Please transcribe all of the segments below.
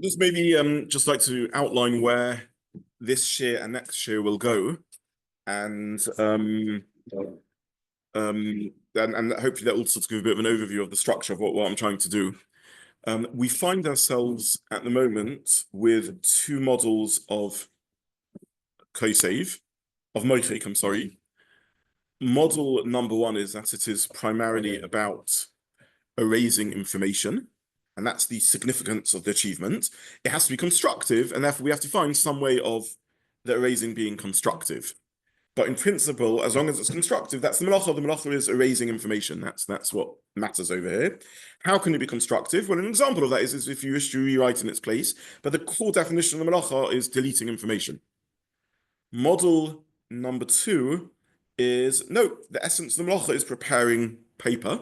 Just maybe just like to outline where this shiur and next shiur will go, and and hopefully that will sort of give a bit of an overview of the structure of what I'm trying to do. We find ourselves at the moment with two models of Kosev, of Mochek, I'm sorry. Model number one is that it is primarily about erasing information, and that's the significance of the achievement. It has to be constructive, and therefore we have to find some way of the erasing being constructive. But in principle, as long as it's constructive, that's the melacha. The melacha is erasing information. That's what matters over here. How can it be constructive? Well, an example of that is if you wish to rewrite in its place, but the core definition of the melacha is deleting information. Model number two is, no, the essence of the melacha is preparing paper.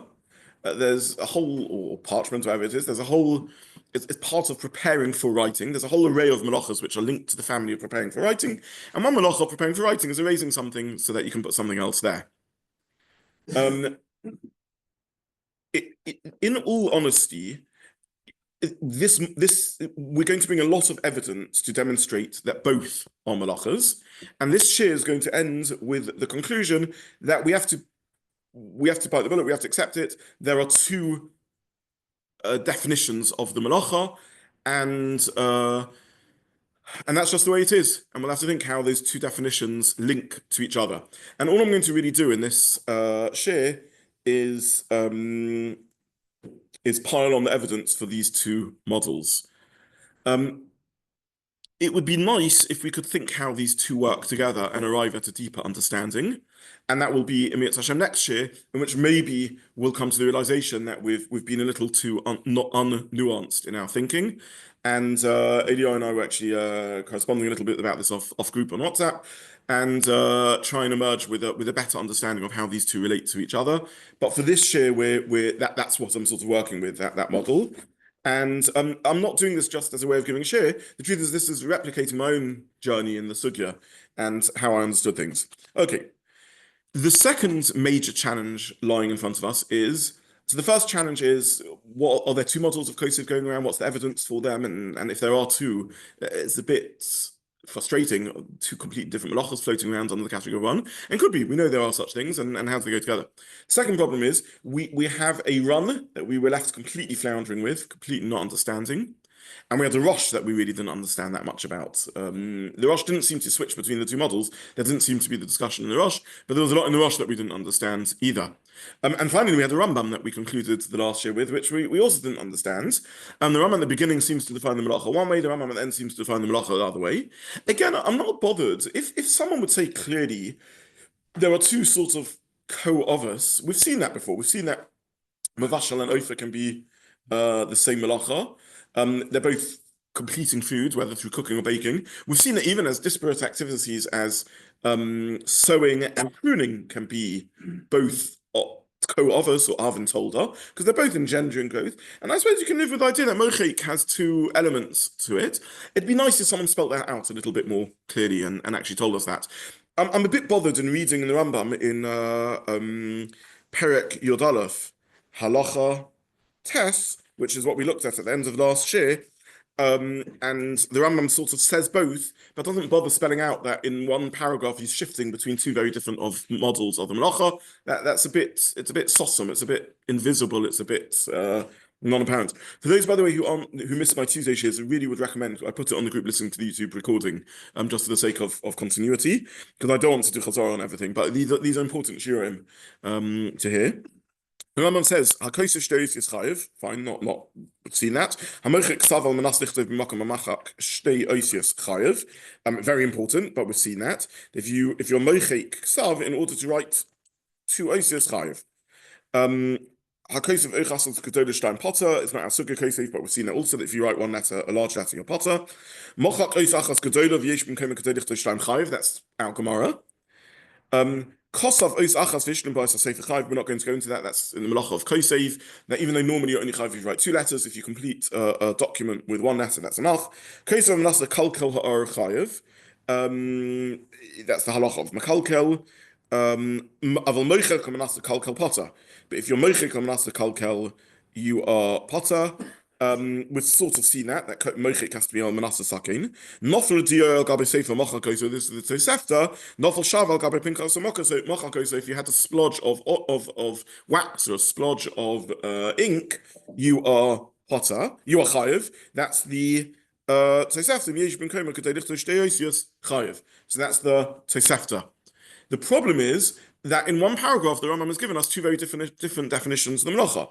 There's a whole, or parchment, whatever it is, there's a whole, it's part of preparing for writing. There's a whole array of melachos which are linked to the family of preparing for writing. And one melacha of preparing for writing is erasing something so that you can put something else there. In all honesty, this we're going to bring a lot of evidence to demonstrate that both are melachos, and this shiur is going to end with the conclusion that we have to bite the bullet, we have to accept it. There are two definitions of the melacha, and that's just the way it is. And we'll have to think how those two definitions link to each other. And all I'm going to really do in this shiur is pile on the evidence for these two models. It would be nice if we could think how these two work together and arrive at a deeper understanding. And that will be Emir Hashem next shiur, in which maybe we'll come to the realization that we've been a little too not unnuanced in our thinking. And Elio and I were actually corresponding a little bit about this off group on WhatsApp, and try and emerge with a better understanding of how these two relate to each other. But for this shiur, that's what I'm sort of working with, that model. And I'm not doing this just as a way of giving a shiur. The truth is, this is replicating my own journey in the sugya and how I understood things. Okay. The second major challenge lying in front of us is, so the first challenge is, what are there two models of Kosev going around? What's the evidence for them? And if there are two, it's a bit frustrating, two completely different melachos floating around under the category of one. And could be, we know there are such things, and how do they go together? Second problem is, we have a run that we were left completely floundering with, completely not understanding. And we had the Rosh that we really didn't understand that much about. The Rosh didn't seem to switch between the two models. There didn't seem to be the discussion in the Rosh, but there was a lot in the Rosh that we didn't understand either. And finally, we had the Rambam that we concluded the last shiur with, which we also didn't understand. And the Rambam at the beginning seems to define the melacha one way, the Rambam at the end seems to define the melacha the other way. Again, I'm not bothered. If someone would say clearly, there are two sorts of co-overs, we've seen that before. We've seen that Mavashal and Ofer can be the same melacha. They're both completing food, whether through cooking or baking. We've seen that even as disparate activities as sewing and pruning can be both co-overs or aventolder, because they're both engendering growth. And I suppose you can live with the idea that Mochek has two elements to it. It'd be nice if someone spelt that out a little bit more clearly and actually told us that. I'm a bit bothered in reading in the Rambam in Perek Yodalef, Halacha Tes, which is what we looked at the end of last shiur. And the Rambam sort of says both, but doesn't bother spelling out that in one paragraph he's shifting between two very different models of the melacha. It's a bit sossum, it's a bit invisible, it's a bit non-apparent. For those, by the way, who missed my Tuesday shiurs, I really would recommend I put it on the group listening to the YouTube recording, just for the sake of continuity, because I don't want to do chazara on everything, but these are important shiurim to hear. The Rambam says, "HaKosev shtei is chayiv." Fine, not seen that. HaMochek ksav al manas lichtov b'makom hamachak shtei oisios chayiv. Very important, but we've seen that. If you're mochek ksav in order to write two oisios chayiv. HaKosev oichas gedolah shtein potter is not our suga kosev, but we've seen that also that if you write one letter, a large letter, you're potter. Mochak oisachas gedolah v'yesh b'mkom gedolah shtein chayiv. That's our Gemara. Kosav ois achas vishnu b'as sefer chayiv. We're not going to go into that. That's in the melacha of Kosev. Now, even though normally you're only chayiv if you write two letters, if you complete a document with one letter, that's enough. Kosav menasa kalkel ha'ar chayiv. That's the halacha of makalkel. Aval mochek menasa kalkel potter. But if you're mochek menasa kalkel, you are potter. We've sort of seen that Mochek has to be on Manasseh Sakin. Nofel Dio Gabe Sefer Mochako, so this is the Tosefta. Nofel Shaval Gabe Pinkas Mochako, so if you had a splodge of wax or a splodge of ink, you are potter, you are chayev. That's the Tosefta. Yesh ben Koma Kedei Lichto Shtei chayev. So that's the Tosefta. The problem is that in one paragraph, the Rambam has given us two very different definitions of the melacha.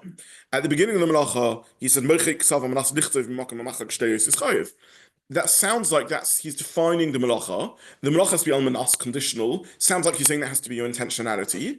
At the beginning of the melacha, he said, Mochek sava manas lichtov b'makom mamachak shteyos is chayev. That sounds like he's defining the melacha. The melacha has to be al manas, conditional. Sounds like he's saying that has to be your intentionality.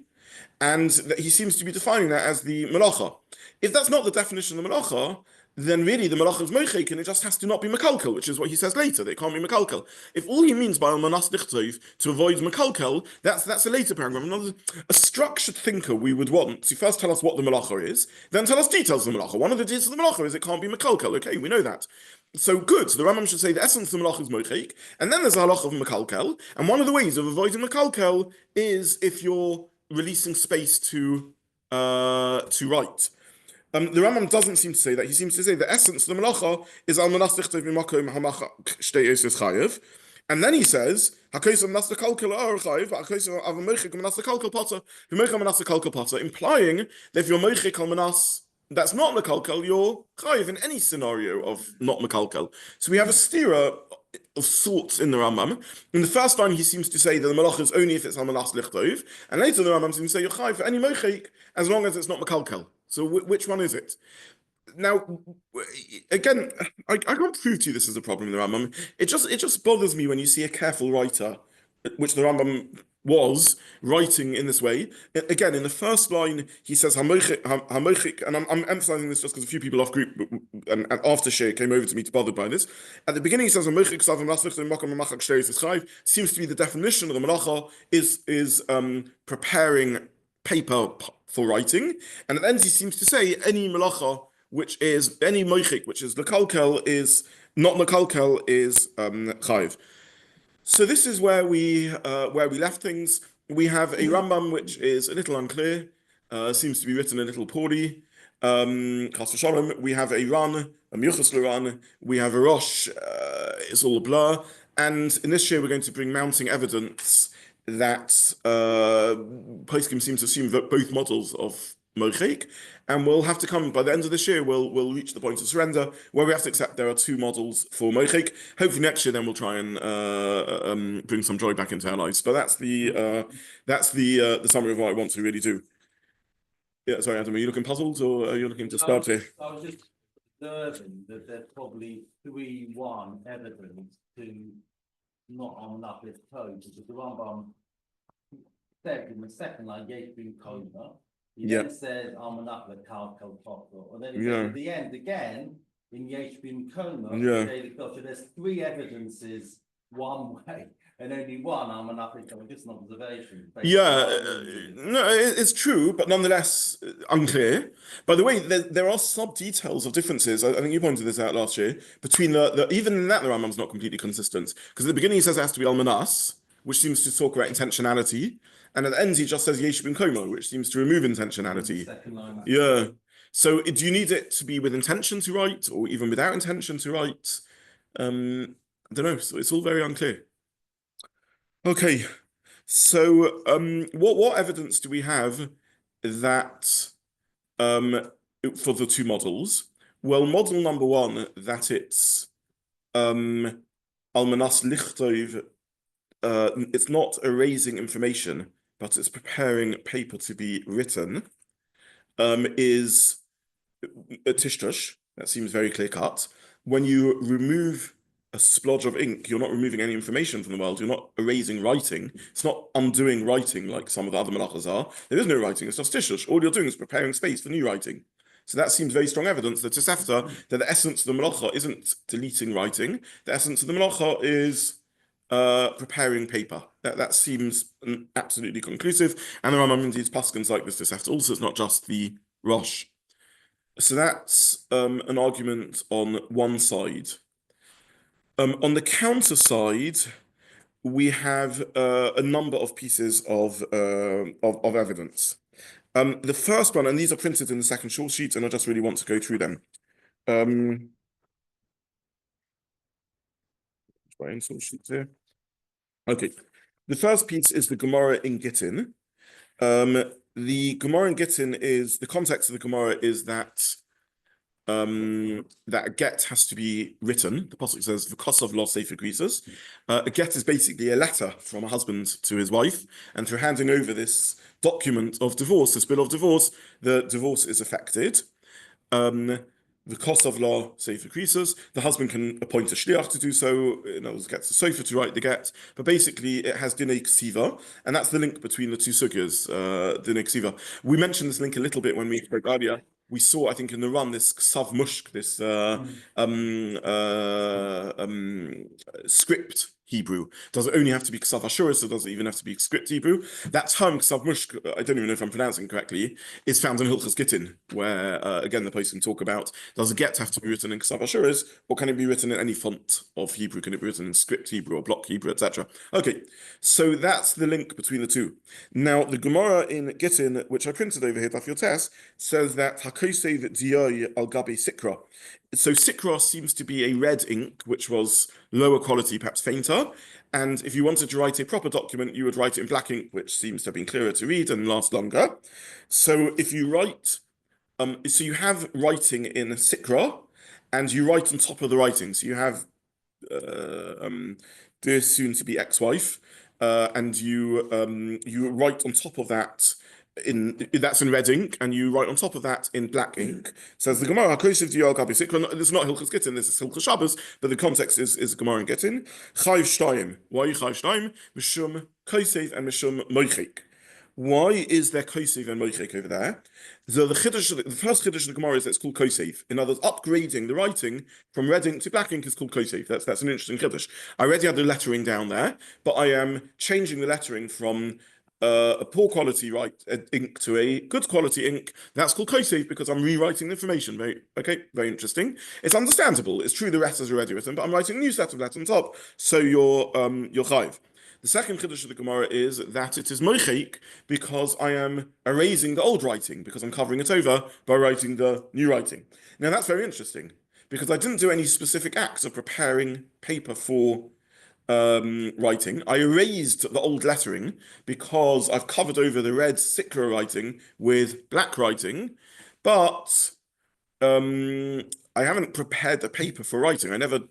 And that he seems to be defining that as the melacha. If that's not the definition of the melacha, then really the malacha is mochek, and it just has to not be mekalkel, which is what he says later, that it can't be mekalkel. If all he means by al-manas dichtov to avoid mekalkel, that's a later paragraph. A structured thinker we would want to first tell us what the malacha is, then tell us details of the malacha. One of the details of the malacha is it can't be mekalkel. Okay, we know that. So good. So the Rambam should say the essence of the malacha is mochek, and then there's a halacha of mekalkel, and one of the ways of avoiding mekalkel is if you're releasing space to write. The Rambam doesn't seem to say that. He seems to say the essence of the melacha is al manas dichtov b'makom hamachak shtei osos chayev, and then he says hakosav manas kalkel ar chayev, hakosav av mochek manas kalkel potter, v'mochek manas kalkel potter, implying that if you're mochek al manas that's not mekalkel, you're chayev in any scenario of not mekalkel. So we have a stira of sorts in the Rambam. In the first line, he seems to say that the melacha is only if it's al manas lichtov, and later the Rambam seems to say you're chayev for any mochek as long as it's not mekalkel. So which one is it? Now, again, I can't prove to you this is a problem in the Rambam. It just bothers me when you see a careful writer, which the Rambam was writing in this way. Again, in the first line, he says hamochik, and I'm emphasizing this just because a few people off group and after Shiur came over to me to bothered by this. At the beginning, he says hamochik sav maslich and makam mamachak shteyos is chayev. Seems to be the definition of the melacha is preparing paper for writing, and at the end he seems to say any melacha which is any mochik which is lekalkel is not lekalkel is chayev. So this is where we left things. We have a Rambam which is a little unclear, seems to be written a little poorly. Chas v'shalom. We have a Ran, a Miuchas l'Ran. We have a Rosh. It's all a blur. And in this year we're going to bring mounting evidence that Poskim seems to assume that both models of Mochek, and we'll have to come by the end of this year. We'll reach the point of surrender where we have to accept there are two models for Mochek. Hopefully next year, then we'll try and bring some joy back into our lives. But that's the summary of what I want to really do. Yeah, sorry, Adam, are you looking puzzled or are you looking to start here? I was just observing that there's probably 3-1 evidence to not on enough with code, because the Rambam said in the second line, Yesh bin Koma. He then says, I'm enough with Kalkel Potter. And then he says at the end again, in Yesh bin Koma, so there's 3 evidences one way, and only one, I'm enough with just an observation. No, it's true, but nonetheless unclear. By the way, there are sub-details of differences. I think you pointed this out last year, between even in that the Rambam's not completely consistent. Because at the beginning he says it has to be al-manas, which seems to talk about intentionality. And at the end he just says yesh bin koma, which seems to remove intentionality. Yeah. So do you need it to be with intention to write, or even without intention to write? I don't know. So it's all very unclear. Okay. So what evidence do we have that for the two models? Well, model number one, that it's almanas lichtov, it's not erasing information, but it's preparing paper to be written, is a tishtush. That seems very clear cut. When you remove a splodge of ink, you're not removing any information from the world. You're not erasing writing. It's not undoing writing like some of the other melachos are. There is no writing. It's just tishtush. All you're doing is preparing space for new writing. So that seems very strong evidence that Tosefta, that the essence of the melacha isn't deleting writing. The essence of the melacha is preparing paper. That seems absolutely conclusive. And the Rambam indeed paskins like this Tosefta. Also, it's not just the Rosh. So that's an argument on one side. On the counter side, we have a number of pieces of evidence. The first one, and these are printed in the second short sheet, and I just really want to go through them. Um, my own source sheets here. Okay, the first piece is the Gemara in Gittin. The Gemara in Gittin is the context of the Gemara is that that a get has to be written. The pasuk says "V'kosov lo sefer krisos." A get is basically a letter from a husband to his wife, and through handing over this document of divorce, this bill of divorce, the divorce is effected. The cost of law, sefer krisos, the husband can appoint a shliach to do so. In other words, gets the sofa to write the get. But basically, it has dinei ksiva, and that's the link between the two sugyas, dinei ksiva. We mentioned this link a little bit when we spoke earlier. We saw, I think, in the run, this ksav mushk, this script Hebrew. Does it only have to be ksav ashuris, or does it even have to be script Hebrew? That term ksav mushk, I don't even know if I'm pronouncing it correctly, is found in Hilchos Gittin, where again the post can talk about, does a get have to be written in ksav ashuris, or can it be written in any font of Hebrew? Can it be written in script Hebrew or block Hebrew, etc.? Okay, so that's the link between the two. Now the Gemara in Gittin, which I printed over here, Daf Yotes, says that hakosev diyai al gabi sikra. So sikra seems to be a red ink, which was lower quality, perhaps fainter. And if you wanted to write a proper document, you would write it in black ink, which seems to have been clearer to read and last longer. So if you write, so you have writing in sikra, and you write on top of the writing. So you have dear soon to be ex-wife, and you write on top of that that's in red ink, and you write on top of that in black ink. Says the Gemara, "Kosiv diyal gabi sikra." This is not Hilchos Gittin, this is Hilchos Shabbos, but the context is Gemara and Gittin. Chayv shtayim. Why chayv shtayim? Mishum kosiv and mishum mochek. Why is there kosiv and mochek over there? So the first chiddush of the Gemara is that it's called kosiv. In other words, upgrading the writing from red ink to black ink is called kosiv. That's an interesting chiddush. I already had the lettering down there, but I am changing the lettering from a poor quality ink to a good quality ink. That's called kosiv because I'm rewriting the information. Very interesting. It's understandable. It's true the rest is already written, but I'm writing a new set of letters on top. So you're chayv. The second chiddush of the Gemara is that it is mochek because I am erasing the old writing because I'm covering it over by writing the new writing. Now that's very interesting because I didn't do any specific acts of preparing paper for writing. I erased the old lettering because I've covered over the red sikra writing with black writing, but I haven't prepared the paper for writing. I never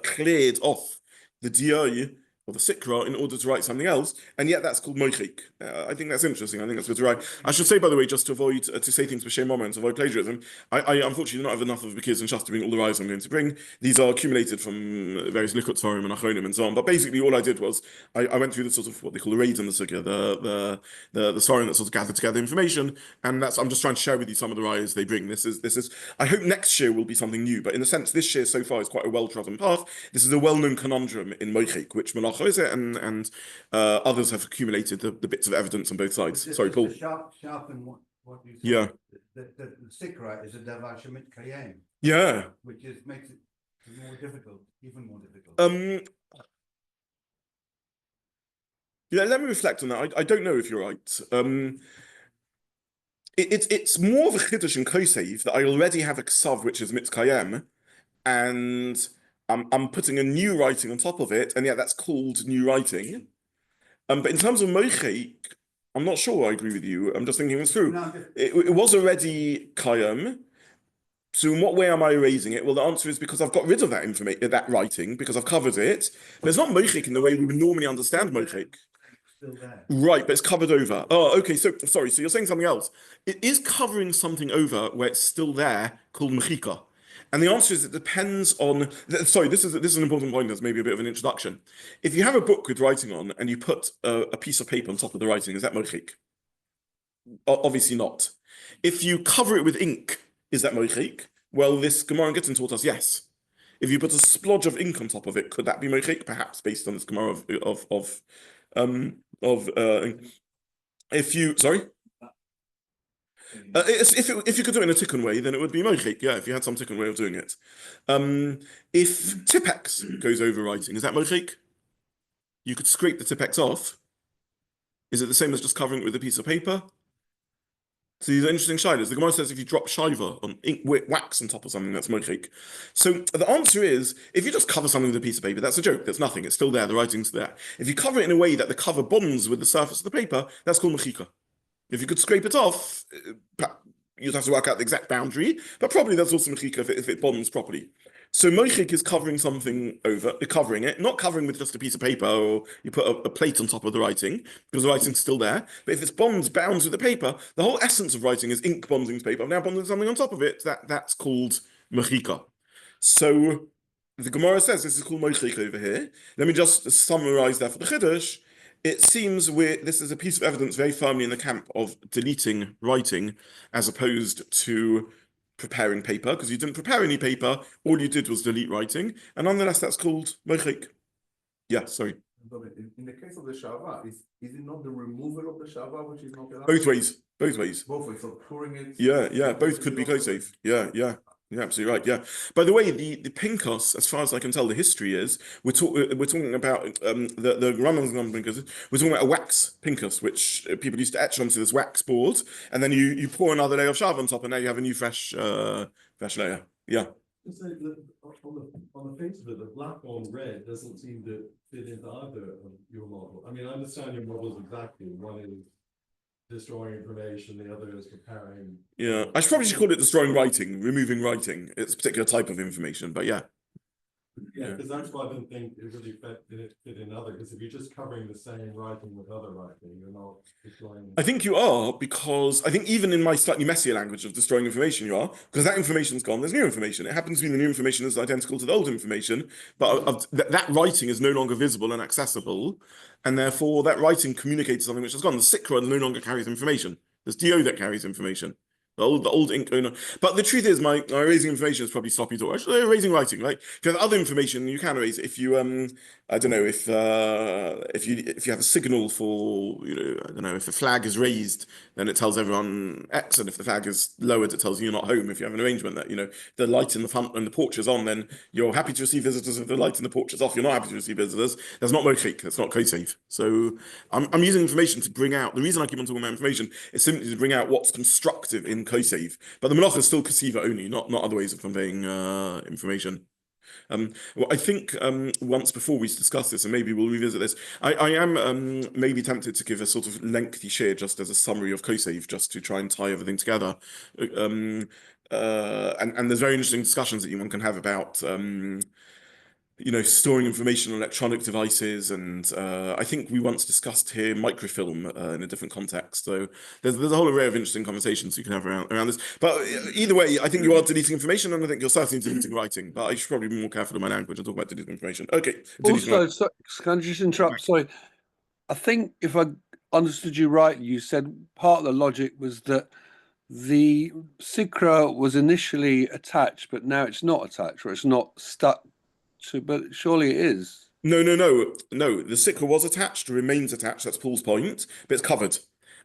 cleared off the diy or the sikra in order to write something else, and yet that's called mochek. I think that's interesting. I think that's good to write. I should say, by the way, just to avoid to say things b'shem moment, to avoid plagiarism, I unfortunately do not have enough of the kids and just to bring all the rides I'm going to bring. These are accumulated from various likut forum and achronim and so on. But basically, all I did was I went through the sort of what they call the raids in the sugya, the forum that sort of gathered together information, and I'm just trying to share with you some of the rides they bring. This is. I hope next year will be something new, but in a sense, this year so far is quite a well-trodden path. This is a well-known conundrum in Mochek, which melachot is it, and others have accumulated the bits of evidence on both sides. Sorry, Paul. Sharpen what you said. Yeah. The sikra is a davar shemit kayem. Yeah. Which makes it more difficult, even more difficult. Yeah, let me reflect on that. I don't know if you're right. It's more of a chiddush in koseiv that I already have a ksav which is mitkayem, and I'm putting a new writing on top of it, and yeah, that's called new writing. But in terms of mochek, I'm not sure I agree with you. I'm just thinking this through. No, It was already kayem. So in what way am I erasing it? Well, the answer is because I've got rid of that information, that writing, because I've covered it. But it's not mochek in the way we would normally understand mochek. Still there. Right, but it's covered over. Oh, okay. So sorry. So you're saying something else. It is covering something over where it's still there, called mechika. And the answer is it depends on. Sorry, this is an important point. That's maybe a bit of an introduction. If you have a book with writing on and you put a piece of paper on top of the writing, is that mochik? Obviously not. If you cover it with ink, is that mochik? Well, this Gemara and Gittin taught us yes. If you put a splodge of ink on top of it, could that be mochik? Perhaps based on this Gemara if you sorry. If you could do it in a tikkun way, then it would be mochik. Yeah, if you had some tikkun way of doing it. If tipex goes over writing, is that mochik? You could scrape the tipex off. Is it the same as just covering it with a piece of paper? So these are interesting shilas. The Gemara says if you drop shiva on ink wax on top of something, that's mochek. So the answer is, if you just cover something with a piece of paper, that's a joke. There's nothing. It's still there. The writing's there. If you cover it in a way that the cover bonds with the surface of the paper, that's called mechika. If you could scrape it off, you'd have to work out the exact boundary, but probably that's also mechika if it bonds properly. So mochik is covering something over, covering it, not covering with just a piece of paper or you put a plate on top of the writing because the writing's still there. But if it's bounds with the paper, the whole essence of writing is ink bonding to paper. I've now bonded something on top of it. That's called mechika. So the Gemara says this is called mochik over here. Let me just summarize that for the Chiddush. It seems this is a piece of evidence very firmly in the camp of deleting writing as opposed to preparing paper, because you didn't prepare any paper, all you did was delete writing, and nonetheless that's called mochik. Yeah, sorry. In the case of the Shabbat, is it not the removal of the Shabbat which is not allowed? Both ways. Both ways. Both ways, so pouring it. Yeah, both could be safe. Yeah. You're absolutely right. Yeah. By the way, the pinkos, as far as I can tell, the history is we're talking about the Rambam's non-pinkos. We're talking about a wax pinkos, which people used to etch onto this wax board, and then you pour another layer of shav on top, and now you have a new fresh layer. Yeah. So on the face of it, the black on red doesn't seem to fit into either of your model. I mean, I understand your models exactly. One is destroying information, the other is preparing. Yeah, I should probably call it destroying writing, removing writing. It's a particular type of information, but yeah. Yeah, because that's why I didn't think it really fit in other, because if you're just covering the same writing with other writing, you're not destroying. I think you are, because I think even in my slightly messier language of destroying information, you are, because that information's gone, there's new information. It happens to be the new information is identical to the old information, but that writing is no longer visible and accessible, and therefore that writing communicates something which has gone. The sikra no longer carries information. There's DO that carries information. The old ink owner. But the truth is, my erasing information is probably sloppy talk. Actually, erasing writing, right? If you have other information, you can erase it. If you I don't know, if you have a signal for, I don't know, if the flag is raised, then it tells everyone X, and if the flag is lowered, it tells you you're not home. If you have an arrangement that, the light in the front and the porch is on, then you're happy to receive visitors. If the light in the porch is off, you're not happy to receive visitors. That's not mochik. That's not code-safe. So I'm using information to bring out, the reason I keep on talking about information is simply to bring out what's constructive in code-safe. But the melachot is still kasiva only, not other ways of conveying information. Well, I think once before we discussed this, and maybe we'll revisit this. I am maybe tempted to give a sort of lengthy share just as a summary of CoSave, just to try and tie everything together. And there's very interesting discussions that one can have about storing information on electronic devices, and I think we once discussed here microfilm in a different context. So there's a whole array of interesting conversations you can have around this. But either way, I think you are deleting information, and I think you're certainly deleting writing. But I should probably be more careful in my language and talk about deleting information. Okay. Also, can I just interrupt? Sorry, I think if I understood you right, you said part of the logic was that the sikra was initially attached, but now it's not attached, or it's not stuck. But surely it is. No. The sikra was attached, remains attached. That's Paul's point, but it's covered.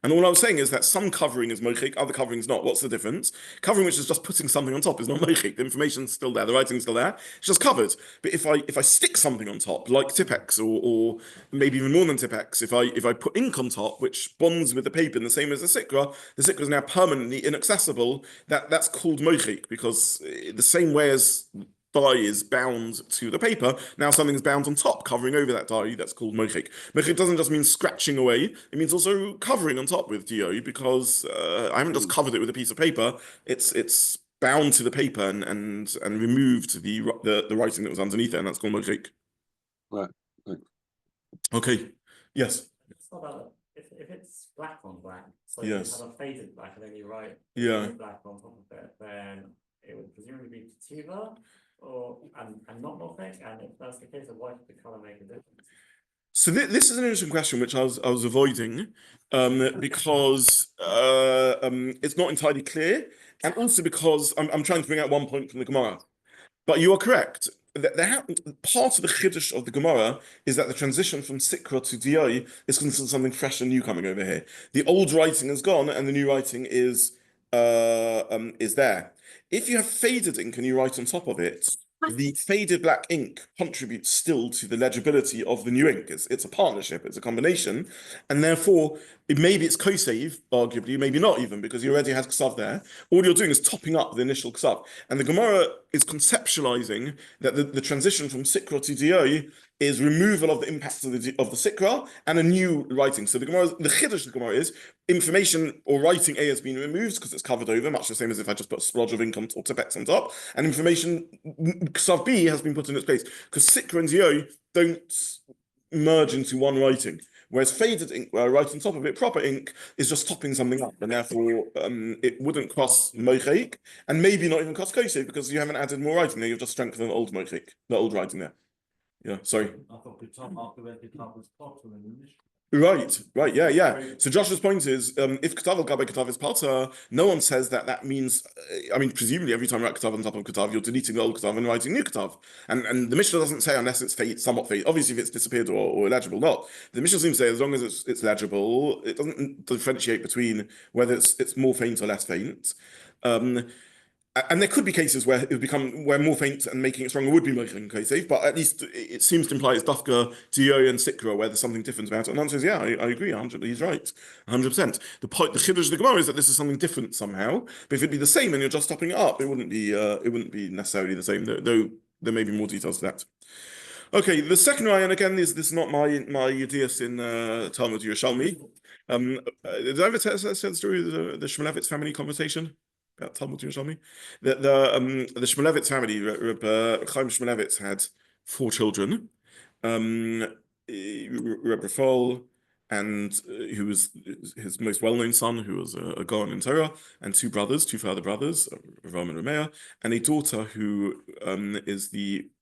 And all I was saying is that some covering is mochik, other covering is not. What's the difference? Covering, which is just putting something on top, is not mochik. The information's still there, the writing's still there. It's just covered. But if I stick something on top, like Tipex, or maybe even more than Tipex, if I put ink on top, which bonds with the paper in the same as the sikra is now permanently inaccessible. That's called mochik, because the same way as dye is bound to the paper, now something is bound on top, covering over that dye. That's called mochek. Mochek doesn't just mean scratching away, it means also covering on top with DO, because I haven't just covered it with a piece of paper, it's bound to the paper and removed the writing that was underneath it, and that's called mochek. Right. Okay. Yes. It's not about if it's black on black, so yes. You have a faded black and then you write black on top of it, then it would presumably be sativa. And not Mochek, and if that's the case, why should the color make a difference? So this is an interesting question, which I was avoiding, because it's not entirely clear, and also because I'm trying to bring out one point from the Gemara. But you are correct. Part of the chiddush of the Gemara is that the transition from sikra to di is considered something fresh and new coming over here. The old writing is gone, and the new writing is there. If you have faded ink and you write on top of it, the faded black ink contributes still to the legibility of the new ink. It's a partnership, it's a combination, and therefore maybe it's koseiv, arguably, maybe not even, because you already have ksav there. All you're doing is topping up the initial ksav. And the Gemara is conceptualizing that the transition from sikra to dioi is removal of the impact of the sikra and a new writing. So the chiddush of the Gemara is information or writing A has been removed because it's covered over, much the same as if I just put a splodge of ink or tepex on top, and information ksav B has been put in its place, because sikra and dioi don't merge into one writing. Whereas faded ink, where I write on top of it, proper ink is just topping something up, and therefore it wouldn't cross mochek, and maybe not even cross kosei, because you haven't added more writing there. You've just strengthened the old mochek, the old writing there. Yeah, sorry. I thought the top after the top was potter in the mission. Right, yeah. So Josh's point is, if katav al gabe katav is pater, no one says that means. I mean, presumably every time you write katav on top of katav, you're deleting the old katav and writing new katav. And the Mishnah doesn't say unless it's somewhat faded. Obviously, if it's disappeared or illegible, not. The Mishnah seems to say as long as it's legible, it doesn't differentiate between whether it's more faint or less faint. And there could be cases where it would become more faint and making it stronger would be making kosei, but at least it seems to imply it's dafka, dioi, and sikra where there's something different about it. And Nan says, yeah, I agree, 100. He's right, 100%. The chiddush of the Gemara is that this is something different somehow. But if it'd be the same and you're just topping it up, it wouldn't be necessarily the same. Though there may be more details to that. Okay, the second raya, again, this is not my ideas in Talmud Yerushalmi. Did I ever tell the story of the Shmulevitz family conversation? About Talmud Yerushalmi. The Shmulevitz family, Chaim Shmulevitz had 4 children. Reb Rafal, and who was his most well-known son, who was a Gaon in Torah, and 2 further brothers, Ravam and Ramea, and a daughter who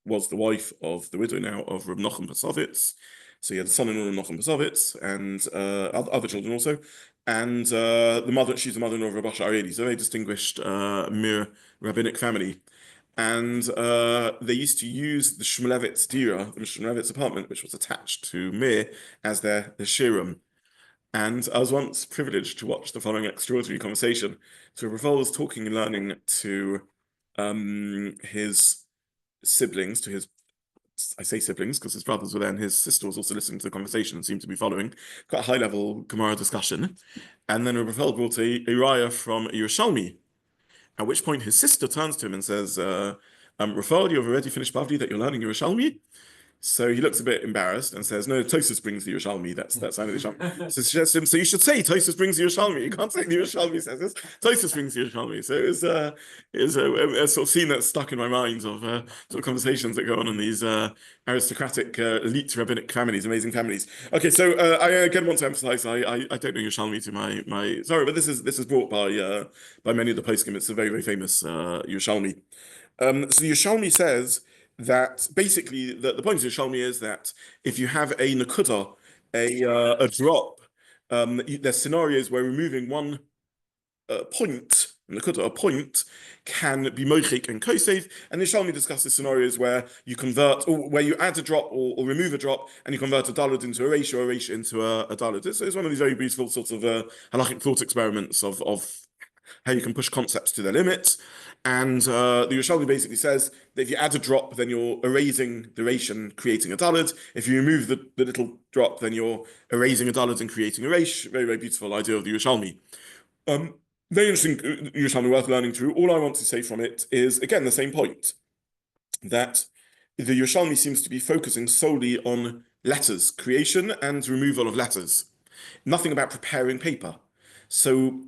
was the wife of the widow now of Reb Nochem Pasovitz. So he had a son-in-law, Reb Nochem Pasovitz, and other children also. And she's the mother-in-law of Rabbi Zobin, so a very distinguished Mir rabbinic family. And they used to use the Shmulevitz dira, the Shmulevitz apartment, which was attached to Mir, as their shiurim. And I was once privileged to watch the following extraordinary conversation. So Raval was talking and learning to his siblings, I say siblings because his brothers were there, and his sister was also listening to the conversation and seemed to be following. Quite a high-level Gemara discussion. And then Rafael brought a raya from Yerushalmi, at which point his sister turns to him and says, Rafael, you've already finished Bavli that you're learning Yerushalmi? So he looks a bit embarrassed and says, no, Tosus brings the Yerushalmi. That's only the Yerushalmi. So she suggests to him, so you should say Tosus brings the Yerushalmi. You can't say the Yerushalmi says this. Tosus brings the Yerushalmi. So it was a sort of scene that's stuck in my mind of sort of conversations that go on in these aristocratic, elite rabbinic families, amazing families. Okay, so I again want to emphasize, I don't know Yerushalmi to my sorry, but this is brought by many of the poskim. It's a very, very famous Yerushalmi. So Yerushalmi says that basically the point of Yerushalmi is that if you have a nakuda, a drop, there's scenarios where removing one point, nakuda, a point, can be mochek and kosei, and Yerushalmi discusses scenarios where you convert, or where you add a drop or remove a drop, and you convert a daled into a reish or a reish into a daled. It's one of these very beautiful sorts of halachic thought experiments of how you can push concepts to their limits. And the Yerushalmi basically says that if you add a drop, then you're erasing the reish and creating a daled. If you remove the little drop, then you're erasing a daled and creating a reish. Very, very beautiful idea of the Yerushalmi. Very interesting Yerushalmi, worth learning through. All I want to say from it is, again, the same point, that the Yerushalmi seems to be focusing solely on letters, creation and removal of letters. Nothing about preparing paper. So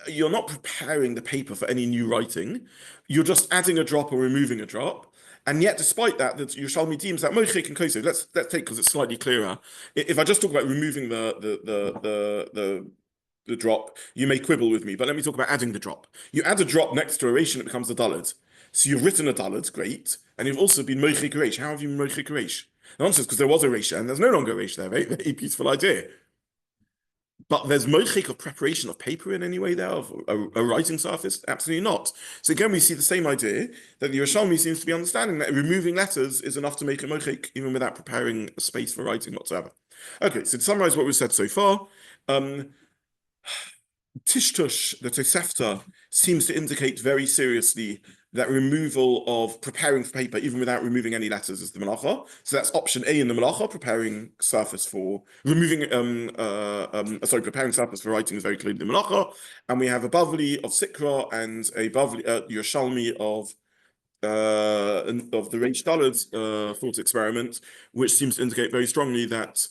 you're not preparing the paper for any new writing. You're just adding a drop or removing a drop. And yet, despite that, the Yerushalmi deems that mochek and kosei. Let's take, because it's slightly clearer. If I just talk about removing the drop, you may quibble with me, but let me talk about adding the drop. You add a drop next to a reish and it becomes a daled. So you've written a daled, great, and you've also been mochek a reish. How have you been mochek a reish? The answer is because there was a reish and there's no longer a reish there. Very, very beautiful idea. But there's mochek of preparation of paper in any way there, of a writing surface? Absolutely not. So again, we see the same idea that the Yerushalmi seems to be understanding that removing letters is enough to make a mochek, even without preparing a space for writing whatsoever. Okay, so to summarize what we've said so far, Tishtush, the Tosefta, seems to indicate very seriously that removal of preparing for paper, even without removing any letters, is the melacha. So that's option A in the melacha, preparing surface for preparing surface for writing is very clearly the melacha. And we have a Bavli of Sikra and a Bavli Yerushalmi of the Reish Daled's thought experiment, which seems to indicate very strongly that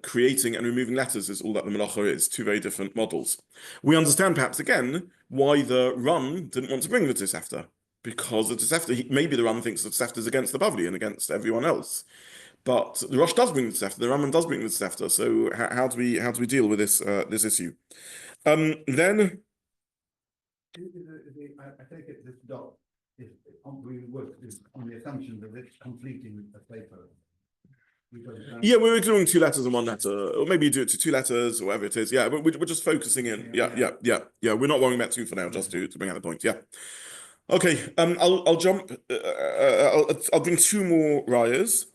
creating and removing letters is all that the melacha is, two very different models. We understand perhaps again why the Ram didn't want to bring the Tosefta, because the Tosefta, maybe the Ram thinks the Tosefta is against the Bavli and against everyone else. But the Rosh does bring the Tosefta, the Rambam does bring the Tosefta, so how do we deal with this this issue? Then I take it this dot is we work is on the assumption that it's completing a paper. Yeah, we're ignoring two letters and one letter, or maybe you do it to two letters, or whatever it is. Yeah, but we're just focusing in. Yeah. We're not worrying about two for now, just to bring out the point. Yeah. Okay. I'll jump. I'll bring two more rayas,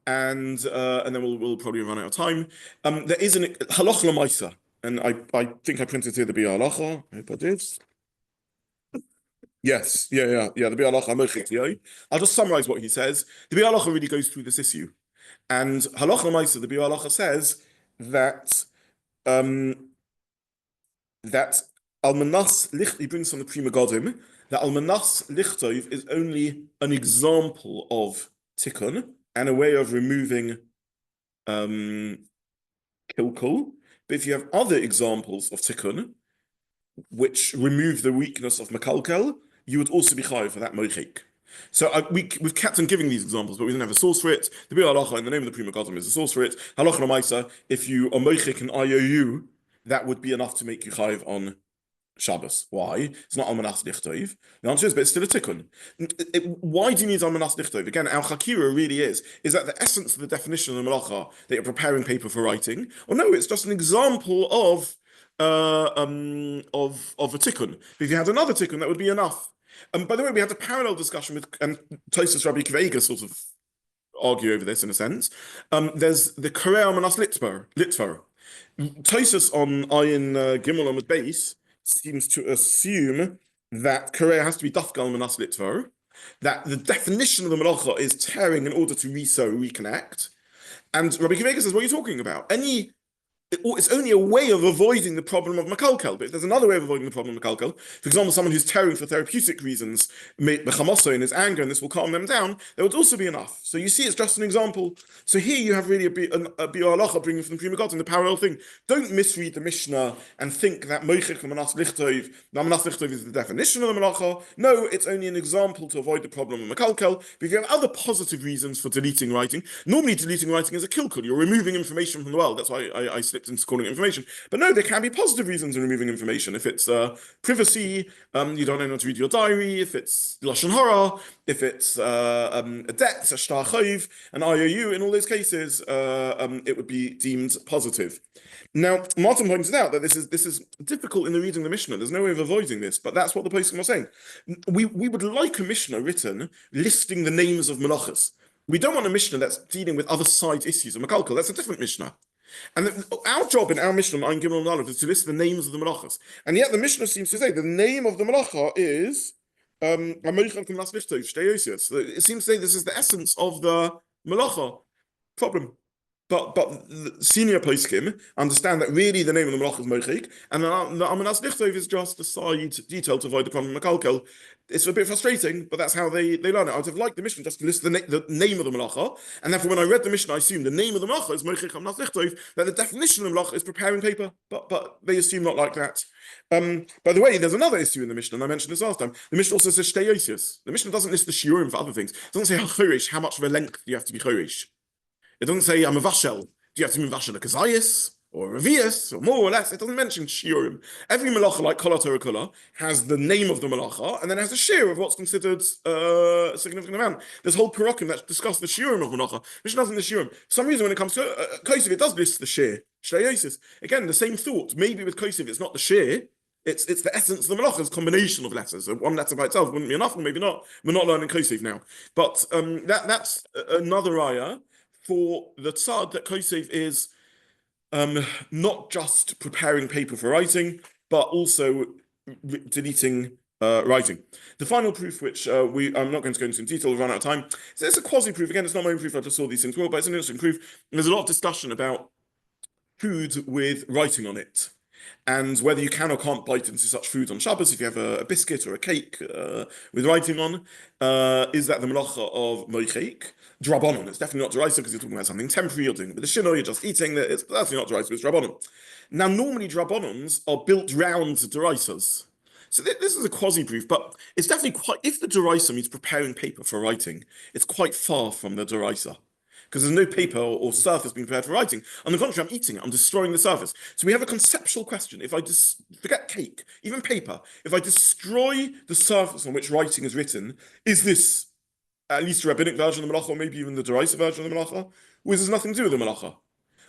and then we'll probably run out of time. There is an halacha l'maisa, and I think I printed here the Biur Halacha. I hope I did. Yes. Yeah. The Biur Halacha Mochek. I'll just summarize what he says. The Biur Halacha really goes through this issue. And Halacha l'maisa, the Biur Halacha says that that almanas licht, he brings from the Prima Godim, that almanas lichtov is only an example of tikkun and a way of removing kilkul. But if you have other examples of tikkun which remove the weakness of makalkel, you would also be chayav for that mochek. So we've kept on giving these examples, but we didn't have a source for it. The Biur Halacha, in the name of the Prima Godim, is a source for it. Halacha l'maisa, if you are mochek and IOU, that would be enough to make you chayiv on Shabbos. Why? It's not almanas lichtov. The answer is, but it's still a tikkun. Why do you need almanas lichtov? Again, our chakira really is that the essence of the definition of the melacha that you're preparing paper for writing? Or no, it's just an example of a tikkun. If you had another tikkun, that would be enough. By the way, we had a parallel discussion with Tosfos Rabbi Kveiga sort of argue over this in a sense. There's the Koreh Almanas Litvar. Tosfos on Ayin Gimel Amud Beis seems to assume that Koreh has to be Dafka Almanas Litvar, that the definition of the melacha is tearing in order to reconnect. And Rabbi Kveiga says, what are you talking about? It's only a way of avoiding the problem of makalkel. But if there's another way of avoiding the problem of makalkel, for example, someone who's tearing for therapeutic reasons, bechamoso in his anger, and this will calm them down, there would also be enough. So you see, it's just an example. So here you have really a Biur Halacha bringing from the Prima Godim, the parallel thing. Don't misread the Mishnah and think that mochek l'manas lichtov, l'manas lichtov is the definition of the melacha. No, it's only an example to avoid the problem of makalkel. But if you have other positive reasons for deleting writing, normally deleting writing is a kilkul. You're removing information from the world. That's why I slipped into calling it information. But no, there can be positive reasons in removing information. If it's privacy, you don't know how to read your diary, if it's lashon hara, if it's a debt, a shtar chayiv, an IOU, in all those cases, it would be deemed positive. Now, Martin pointed out that this is difficult in the reading of the Mishnah. There's no way of avoiding this, but that's what the poskim are saying. We would like a Mishnah written listing the names of melachos. We don't want a Mishnah that's dealing with other side issues of makalkel. That's a different Mishnah. And our job in our Mishnah, Ein Gimel Aleph, is to list the names of the melachos. And yet the Mishnah seems to say the name of the melacha is so it seems to say this is the essence of the melacha. Problem. But the senior poskim understand that really the name of the melacha is Mochek, and the almanas lichtov is just a side detail to avoid the problem of makalkel. It's a bit frustrating, but that's how they learn it. I would have liked the Mishnah just to list the name of the melacha, and therefore when I read the Mishnah, I assumed the name of the melacha is Mochek almanas lichtov, that the definition of the melacha is preparing paper, but they assume not like that. By the way, there's another issue in the Mishnah, and I mentioned this last time. The Mishnah also says shtei osios. The Mishnah doesn't list the shiurim for other things. It doesn't say how much of a length you have to be chorish. It doesn't say I'm a vashel. Do you have to be vashel a kazayis or a revius or more or less? It doesn't mention shiurim. Every melacha, like kol haTorah kula, has the name of the melacha and then it has a shiur of what's considered a significant amount. There's whole parakim that discuss the shiurim of melacha. Mishnah doesn't the shiurim. For some reason, when it comes to kosiv, it does list the shiur. Shtei. Again, the same thought. Maybe with kosiv, it's not the shiur. It's the essence of the melacha, it's a combination of letters. So one letter by itself wouldn't be enough, or maybe not. We're not learning kosiv now. But that's another raya for the tzad that kosiv is not just preparing paper for writing, but also deleting writing. The final proof, which I'm not going to go into in detail, we've run out of time. So it's a quasi-proof. Again, it's not my own proof, I just saw these things well, but it's an interesting proof. There's a lot of discussion about food with writing on it, and whether you can or can't bite into such food on Shabbos. If you have a biscuit or a cake with writing on, is that the melacha of Mochek? Drabonon. It's definitely not Deraisa because you're talking about something temporary, you're doing it with a Shiur, you're just eating that. It's definitely not Deraisa, it's Drabonon. Now, normally Drabonons are built round Deraisas. So this is a quasi-proof, but it's definitely quite, if the Deraisa means preparing paper for writing, it's quite far from the Deraisa, because there's no paper or surface being prepared for writing. On the contrary, I'm eating it, I'm destroying the surface. So we have a conceptual question. If I just forget cake, even paper, if I destroy the surface on which writing is written, is this at least a rabbinic version of the melacha, or maybe even the Deraisa version of the melacha? Or is this nothing to do with the melacha?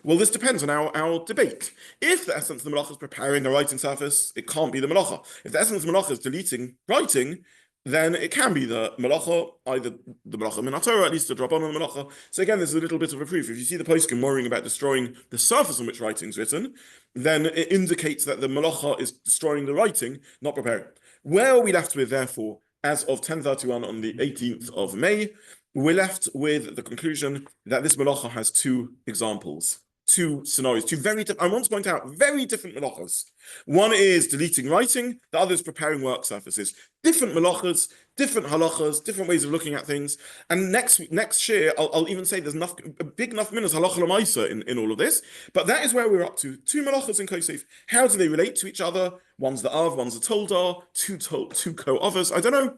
Well, this depends on our debate. If the essence of the melacha is preparing the writing surface, it can't be the melacha. If the essence of the melacha is deleting writing, then it can be the melacha, either the melacha min haTorah, or at least the drabonon melacha. So again, there's a little bit of a proof. If you see the poskim worrying about destroying the surface on which writing is written, then it indicates that the melacha is destroying the writing, not preparing. Where are we left with, therefore, as of 10:31 on the 18th of May? We're left with the conclusion that this melacha has two examples. Two scenarios, two very different, I want to point out, very different melachas. One is deleting writing, the other is preparing work surfaces. Different melachas, different halachas, different ways of looking at things. And next year, I'll even say there's a big enough minus halacha l'maisa in all of this. But that is where we're up to. Two melachas in Kosef. How do they relate to each other? One's the Av, one's the Toldar, two co-Avers. I don't know.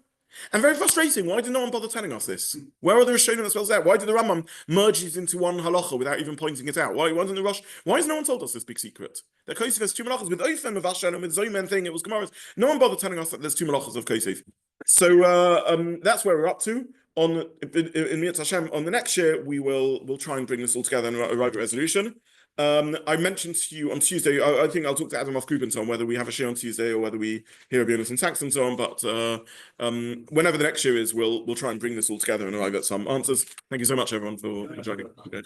And very frustrating. Why did no one bother telling us this? Where are the Rishonim that spells out? Why did the Rambam merge these into one halacha without even pointing it out? Why didn't the Rosh? Why has no one told us this big secret? That Kosef has two malachas with Ofen, with Vashan, and with Zomen thing. It was Gemara's. No one bothered telling us that there's two malachas of Kosef. So that's where we're up to. In Mitzvah Hashem, on the next year, we'll try and bring this all together and arrive at a resolution. I mentioned to you on Tuesday, I think I'll talk to Adam Katten on whether we have a shiur on Tuesday or whether we hear a bonus and tax and so on, but whenever the next shiur is, we'll try and bring this all together and arrive at some answers. Thank you so much, everyone, for joining. Okay.